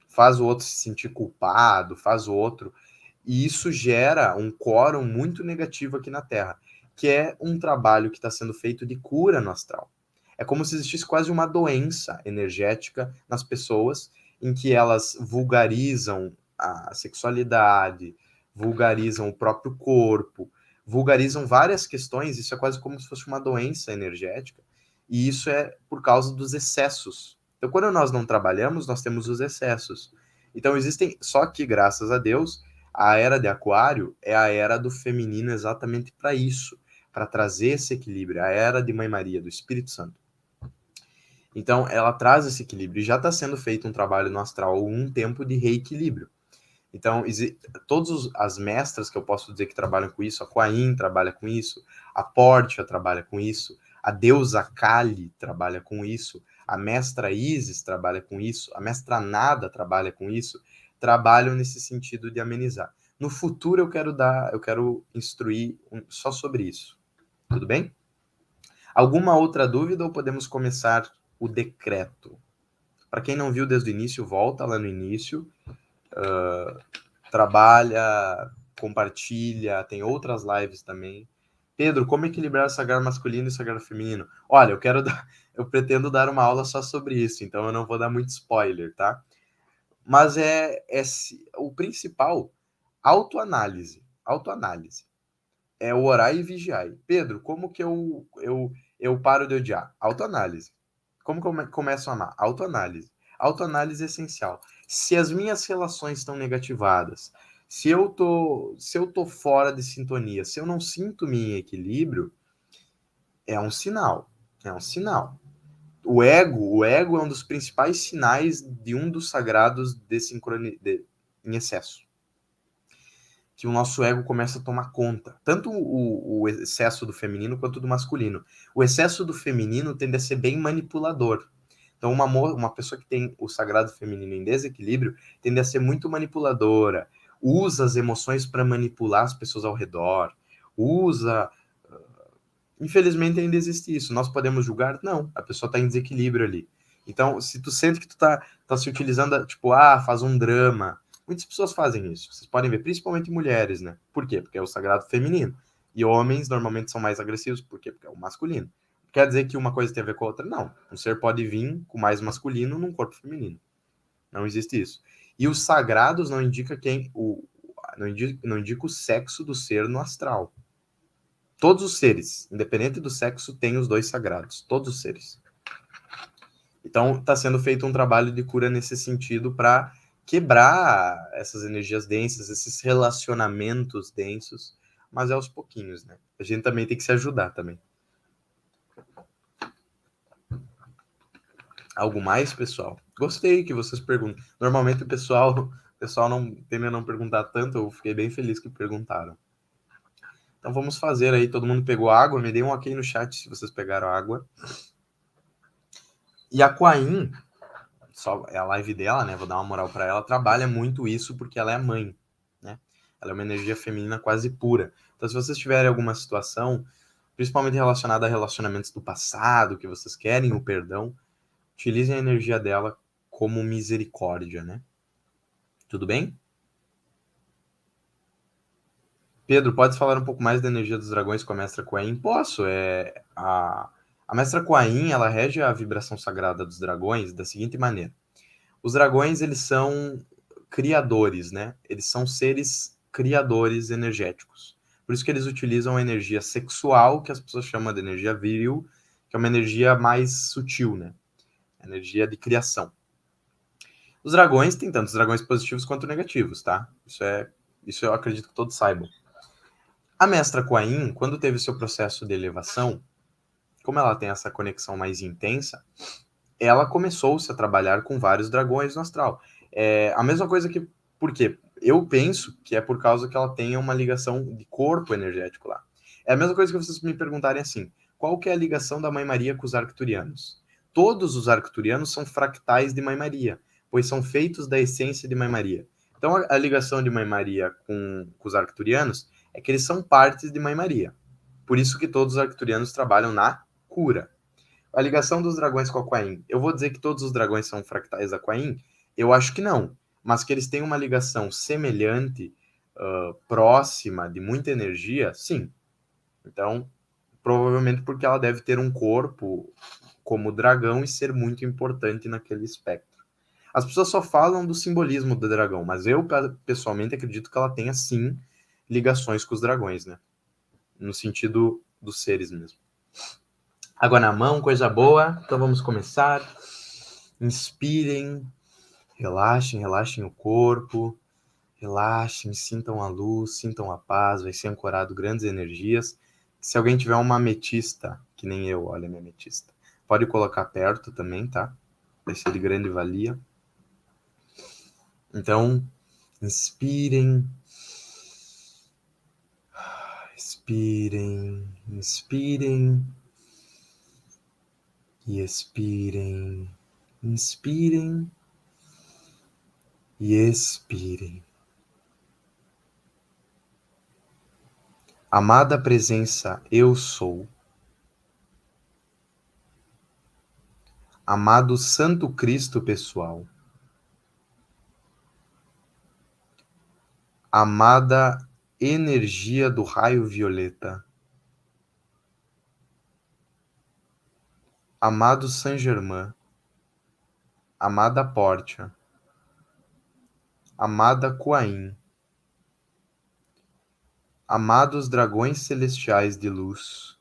Faz o outro se sentir culpado, faz o outro... E isso gera um quórum muito negativo aqui na Terra, que é um trabalho que está sendo feito de cura no astral. É como se existisse quase uma doença energética nas pessoas, em que elas vulgarizam a sexualidade, vulgarizam o próprio corpo, vulgarizam várias questões. Isso é quase como se fosse uma doença energética, e isso é por causa dos excessos. Então, quando nós não trabalhamos, nós temos os excessos. Então, existem, só que, graças a Deus, a era de Aquário é a era do feminino exatamente para isso, para trazer esse equilíbrio, a era de Mãe Maria, do Espírito Santo. Então, ela traz esse equilíbrio, e já está sendo feito um trabalho no astral há algum tempo de reequilíbrio. Então, todas as mestras que eu posso dizer que trabalham com isso, a Kuan-Yin trabalha com isso, a Portia trabalha com isso, a deusa Kali trabalha com isso, a mestra Isis trabalha com isso, a mestra Nada trabalha com isso, trabalham nesse sentido de amenizar. No futuro eu quero instruir só sobre isso. Tudo bem? Alguma outra dúvida ou podemos começar o decreto? Para quem não viu desde o início, volta lá no início, trabalha, compartilha, tem outras lives também. Pedro, como equilibrar o sagrado masculino e o sagrado feminino? Olha, eu pretendo dar uma aula só sobre isso, então eu não vou dar muito spoiler, tá? Mas o principal, autoanálise. Autoanálise. É o orar e vigiar. Pedro, como que eu paro de odiar? Autoanálise. Como que eu começo a amar? Autoanálise. Autoanálise é essencial. Se as minhas relações estão negativadas, se eu tô fora de sintonia, se eu não sinto-me em equilíbrio, é um sinal. É um sinal. O ego é um dos principais sinais de um dos sagrados em excesso. Que o nosso ego começa a tomar conta. Tanto o excesso do feminino quanto do masculino. O excesso do feminino tende a ser bem manipulador. Então, uma pessoa que tem o sagrado feminino em desequilíbrio tende a ser muito manipuladora, usa as emoções para manipular as pessoas ao redor, usa... Infelizmente ainda existe isso. Nós podemos julgar? Não, a pessoa está em desequilíbrio ali. Então, se tu sente que tu tá se utilizando, tipo, faz um drama. Muitas pessoas fazem isso. Vocês podem ver, principalmente mulheres, né? Por quê? Porque é o sagrado feminino. E homens normalmente são mais agressivos. Por quê? Porque é o masculino. Quer dizer que uma coisa tem a ver com a outra? Não. Um ser pode vir com mais masculino num corpo feminino. Não existe isso. E os sagrados não indica não indica o sexo do ser no astral. Todos os seres, independente do sexo, têm os dois sagrados. Todos os seres. Então, está sendo feito um trabalho de cura nesse sentido para quebrar essas energias densas, esses relacionamentos densos, mas é aos pouquinhos, né? A gente também tem que se ajudar também. Algo mais, pessoal? Gostei que vocês perguntam. Normalmente o pessoal não tende a não perguntar tanto, eu fiquei bem feliz que perguntaram. Então vamos fazer aí, todo mundo pegou água, me dê um ok no chat se vocês pegaram água. E a Kuan-Yin, só é a live dela, né? Vou dar uma moral para ela. Trabalha muito isso porque ela é mãe, né? Ela é uma energia feminina quase pura. Então, se vocês tiverem alguma situação, principalmente relacionada a relacionamentos do passado, que vocês querem o perdão, utilizem a energia dela como misericórdia, né? Tudo bem? Pedro, pode falar um pouco mais da energia dos dragões com a Mestra Kuan-Yin? Posso. A Mestra Kuan-Yin, ela rege a vibração sagrada dos dragões da seguinte maneira. Os dragões, eles são criadores, né? Eles são seres criadores energéticos. Por isso que eles utilizam a energia sexual, que as pessoas chamam de energia viril, que é uma energia mais sutil, né? Energia de criação. Os dragões têm tanto os dragões positivos quanto negativos, tá? Isso eu acredito que todos saibam. A Mestra Kuan-Yin, quando teve seu processo de elevação, como ela tem essa conexão mais intensa, ela começou-se a trabalhar com vários dragões no astral. É a mesma coisa que... Por quê? Eu penso que é por causa que ela tem uma ligação de corpo energético lá. É a mesma coisa que vocês me perguntarem assim, qual que é a ligação da Mãe Maria com os arcturianos? Todos os arcturianos são fractais de Mãe Maria, pois são feitos da essência de Mãe Maria. Então, a ligação de Mãe Maria com os arcturianos é que eles são partes de Mãe Maria. Por isso que todos os arcturianos trabalham na cura. A ligação dos dragões com a Aquain. Eu vou dizer que todos os dragões são fractais da Aquain? Eu acho que não. Mas que eles têm uma ligação semelhante, próxima, de muita energia, sim. Então, provavelmente porque ela deve ter um corpo como dragão e ser muito importante naquele espectro. As pessoas só falam do simbolismo do dragão, mas eu, pessoalmente, acredito que ela tenha, sim, ligações com os dragões, né? No sentido dos seres mesmo. Água na mão, coisa boa. Então vamos começar. Inspirem, relaxem, relaxem o corpo, relaxem, sintam a luz, sintam a paz, vai ser ancorado grandes energias. Se alguém tiver uma ametista, que nem eu, olha a minha ametista, pode colocar perto também, tá? Vai ser de grande valia. Então, inspirem, expirem, inspirem e expirem, inspirem e expirem. Amada presença, eu sou. Amado Santo Cristo pessoal. Amada energia do raio violeta. Amado Saint Germain. Amada Portia. Amada Kuan-Yin. Amados dragões celestiais de luz.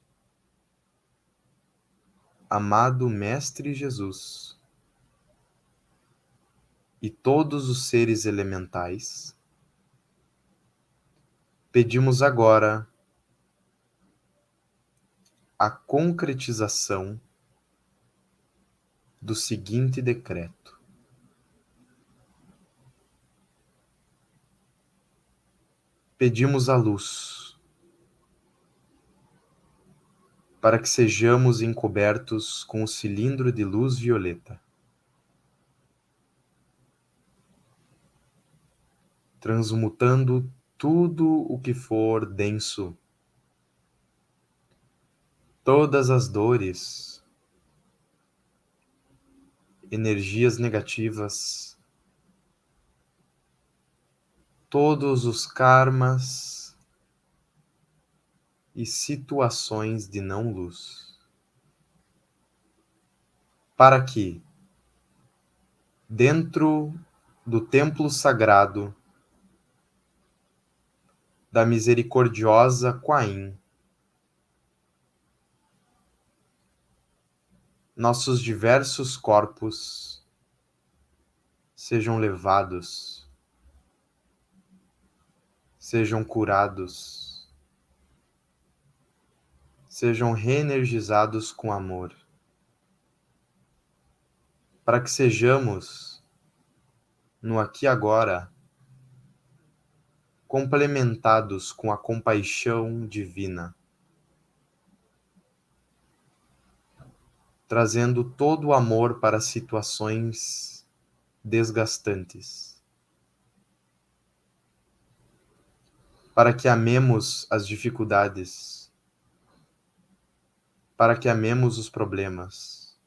Amado Mestre Jesus. E todos os seres elementais, pedimos agora a concretização do seguinte decreto. Pedimos a luz para que sejamos encobertos com o cilindro de luz violeta, transmutando tudo o que for denso, todas as dores, energias negativas, todos os karmas e situações de não luz, para que, dentro do templo sagrado da misericordiosa Kuan-Yin, nossos diversos corpos sejam levados, sejam curados, sejam reenergizados com amor, para que sejamos, no aqui e agora, complementados com a compaixão divina, trazendo todo o amor para situações desgastantes, para que amemos as dificuldades, para que amemos os problemas,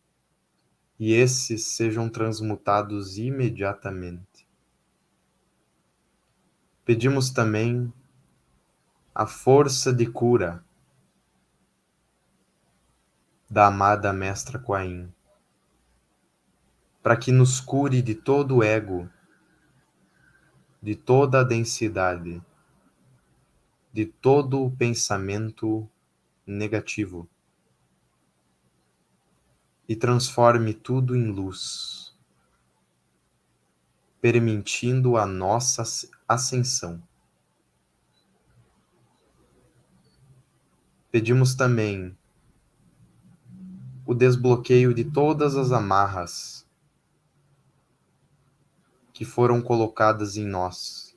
e esses sejam transmutados imediatamente. Pedimos também a força de cura da amada Mestra Kuan-Yin, para que nos cure de todo o ego, de toda a densidade, de todo o pensamento negativo, e transforme tudo em luz, permitindo a nossa ascensão. Pedimos também o desbloqueio de todas as amarras que foram colocadas em nós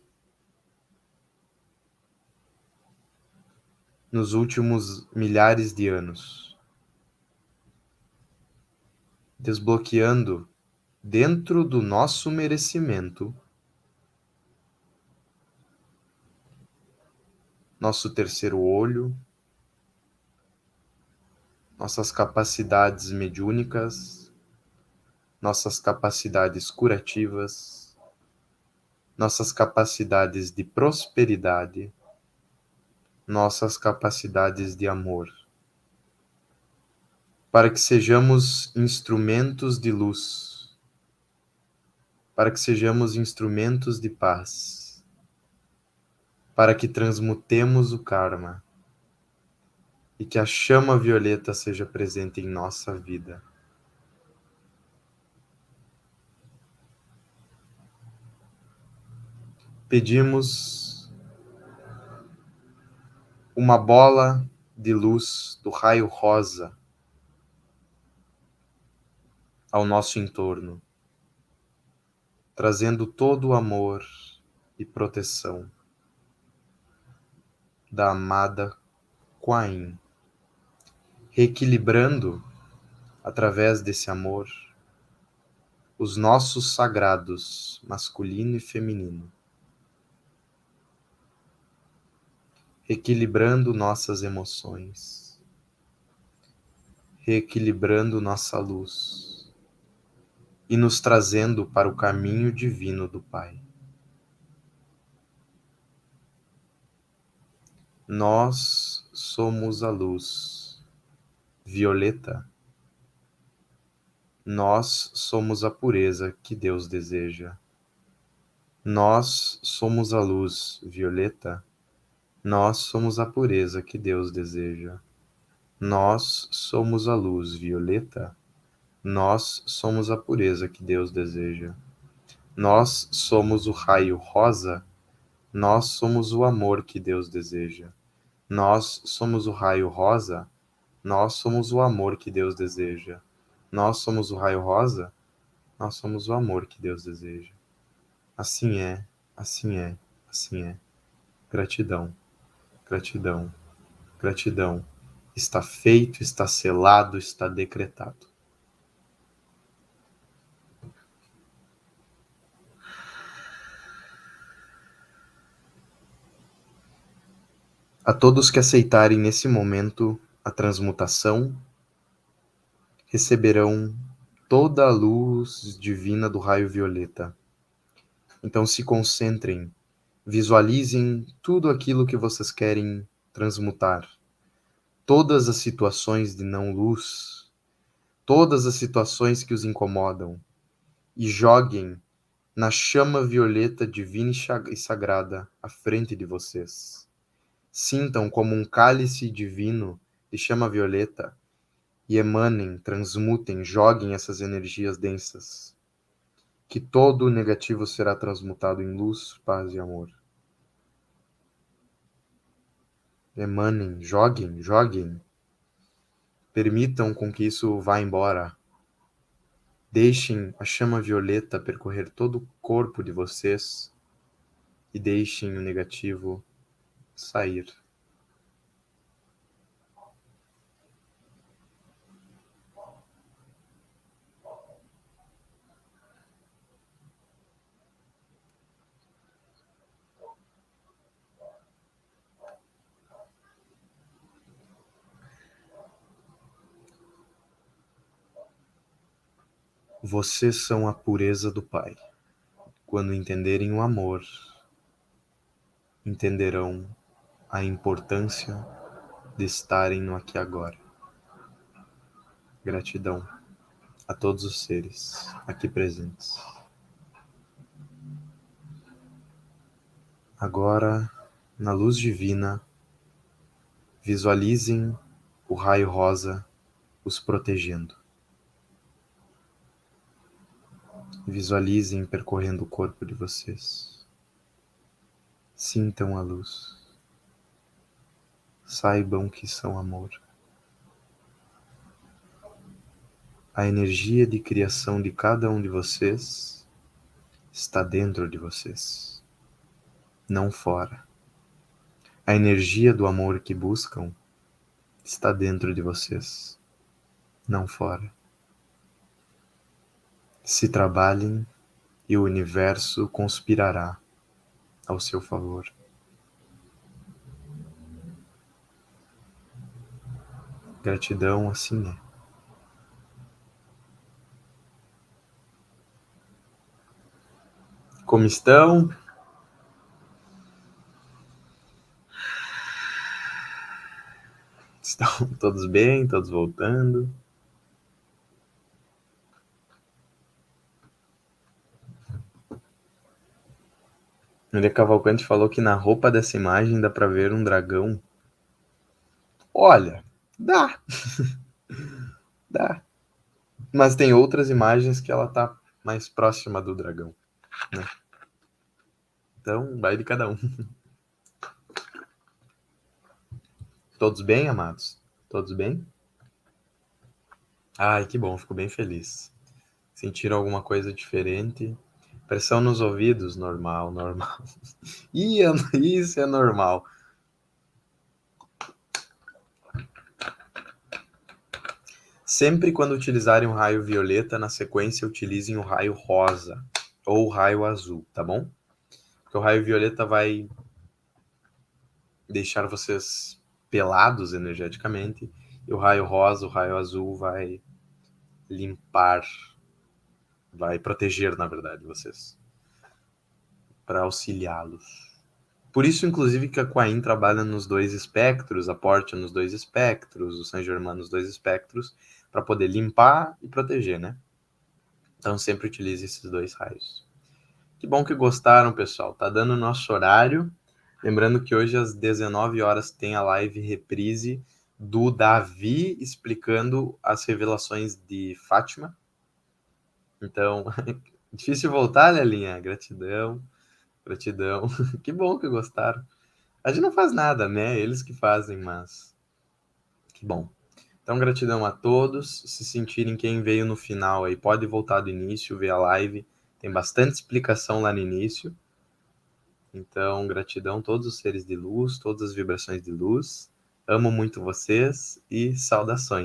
nos últimos milhares de anos, desbloqueando dentro do nosso merecimento, nosso terceiro olho, nossas capacidades mediúnicas, nossas capacidades curativas, nossas capacidades de prosperidade, nossas capacidades de amor, para que sejamos instrumentos de luz, para que sejamos instrumentos de paz, para que transmutemos o karma e que a chama violeta seja presente em nossa vida. Pedimos uma bola de luz do raio rosa ao nosso entorno, trazendo todo o amor e proteção da amada Kuan Yin, reequilibrando, através desse amor, os nossos sagrados masculino e feminino, reequilibrando nossas emoções, reequilibrando nossa luz e nos trazendo para o caminho divino do Pai. Nós somos a luz violeta. Nós somos a pureza que Deus deseja. Nós somos a luz violeta. Nós somos a pureza que Deus deseja. Nós somos a luz violeta. Nós somos a pureza que Deus deseja. Nós somos o raio rosa. Nós somos o amor que Deus deseja. Nós somos o raio rosa. Nós somos o amor que Deus deseja. Nós somos o raio rosa. Nós somos o amor que Deus deseja. Assim é, assim é, assim é. Gratidão, gratidão, gratidão. Está feito, está selado, está decretado. A todos que aceitarem nesse momento a transmutação, receberão toda a luz divina do raio violeta. Então se concentrem, visualizem tudo aquilo que vocês querem transmutar. Todas as situações de não luz, todas as situações que os incomodam, e joguem na chama violeta divina e sagrada à frente de vocês. Sintam como um cálice divino de chama violeta e emanem, transmutem, joguem essas energias densas. Que todo o negativo será transmutado em luz, paz e amor. Emanem, joguem, joguem. Permitam com que isso vá embora. Deixem a chama violeta percorrer todo o corpo de vocês e deixem o negativo sair. Vocês são a pureza do Pai. Quando entenderem o amor, entenderão a importância de estarem no aqui e agora. Gratidão a todos os seres aqui presentes. Agora, na luz divina, visualizem o raio rosa os protegendo. Visualizem percorrendo o corpo de vocês. Sintam a luz. Saibam que são amor. A energia de criação de cada um de vocês está dentro de vocês, não fora. A energia do amor que buscam está dentro de vocês, não fora. se trabalhem e o universo conspirará ao seu favor. Gratidão, assim é. Como estão? Estão todos bem? Todos voltando? Maria Cavalcante falou que na roupa dessa imagem dá pra ver um dragão. Olha, dá. Dá. Mas tem outras imagens que ela tá mais próxima do dragão, né? Então, vai de cada um. Todos bem, amados? Todos bem? Ai, que bom, fico bem feliz. Sentiram alguma coisa diferente? Pressão nos ouvidos, normal, normal. Isso é normal. Sempre quando utilizarem o raio violeta, na sequência utilizem o raio rosa ou o raio azul, tá bom? Porque o raio violeta vai deixar vocês pelados energeticamente e o raio rosa, o raio azul vai limpar, vai proteger, na verdade, vocês, para auxiliá-los. Por isso, inclusive, que a Quain trabalha nos dois espectros, a Portia nos dois espectros, o Saint Germain nos dois espectros, para poder limpar e proteger, né? Então, sempre utilize esses dois raios. Que bom que gostaram, pessoal. Tá dando o nosso horário. Lembrando que hoje às 19 horas tem a live reprise do Davi explicando as revelações de Fátima. Então, difícil voltar, Lelinha? Gratidão, gratidão. Que bom que gostaram. A gente não faz nada, né? Eles que fazem, mas que bom. Então, gratidão a todos. Se sentirem quem veio no final aí, pode voltar do início, ver a live. Tem bastante explicação lá no início. Então, gratidão a todos os seres de luz, todas as vibrações de luz. Amo muito vocês e saudações.